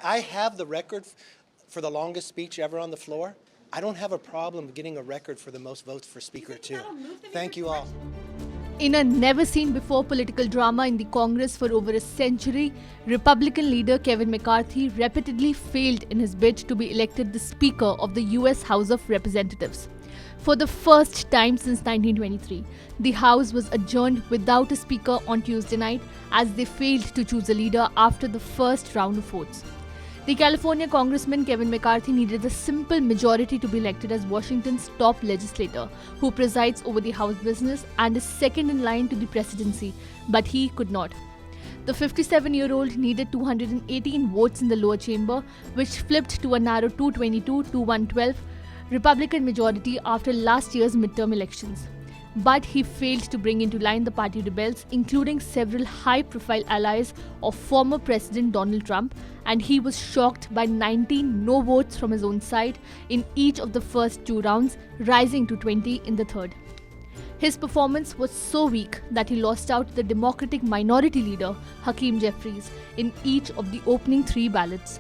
I have the record for the longest speech ever on the floor. I don't have a problem getting a record for the most votes for Speaker, too. Thank you all. In a never-seen-before political drama in the Congress for over a century, Republican leader Kevin McCarthy repeatedly failed in his bid to be elected the Speaker of the US House of Representatives. For the first time since 1923, the House was adjourned without a Speaker on Tuesday night as they failed to choose a leader after the first round of votes. The California Congressman Kevin McCarthy needed a simple majority to be elected as Washington's top legislator, who presides over the House business and is second in line to the presidency, but he could not. The 57-year-old needed 218 votes in the lower chamber, which flipped to a narrow 222 to 112 Republican majority after last year's midterm elections. But he failed to bring into line the party rebels, including several high-profile allies of former President Donald Trump, and he was shocked by 19 no votes from his own side in each of the first two rounds, rising to 20 in the third. His performance was so weak that he lost out to the Democratic Minority Leader, Hakeem Jeffries, in each of the opening three ballots.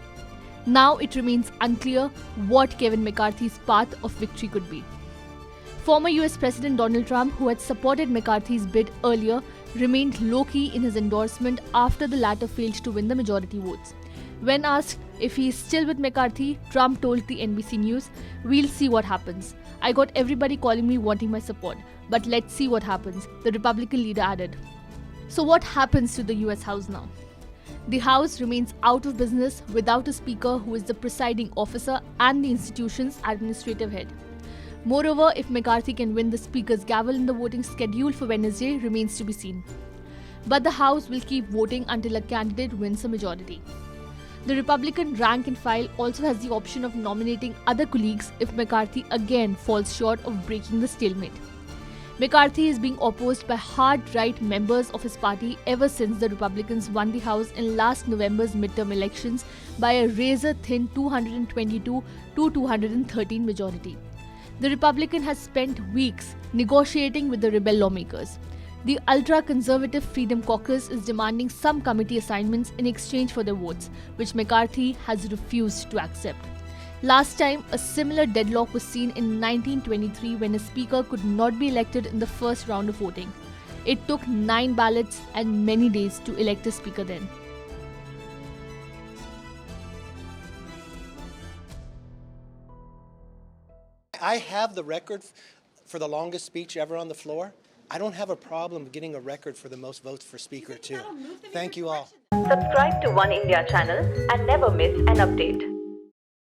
Now it remains unclear what Kevin McCarthy's path of victory could be. Former US President Donald Trump, who had supported McCarthy's bid earlier, remained low-key in his endorsement after the latter failed to win the majority votes. When asked if he is still with McCarthy, Trump told the NBC News, "We'll see what happens. I got everybody calling me wanting my support, but let's see what happens," the Republican leader added. So what happens to the US House now? The House remains out of business without a Speaker who is the presiding officer and the institution's administrative head. Moreover, if McCarthy can win the Speaker's gavel in the voting scheduled for Wednesday remains to be seen. But the House will keep voting until a candidate wins a majority. The Republican rank and file also has the option of nominating other colleagues if McCarthy again falls short of breaking the stalemate. McCarthy is being opposed by hard-right members of his party ever since the Republicans won the House in last November's midterm elections by a razor-thin 222 to 213 majority. The Republican has spent weeks negotiating with the rebel lawmakers. The ultra-conservative Freedom Caucus is demanding some committee assignments in exchange for their votes, which McCarthy has refused to accept. Last time, a similar deadlock was seen in 1923 when a speaker could not be elected in the first round of voting. It took 9 ballots and many days to elect a speaker then. I have the record for the longest speech ever on the floor. I don't have a problem getting a record for the most votes for Speaker, too. Thank you all. Subscribe to Oneindia channel and never miss an update.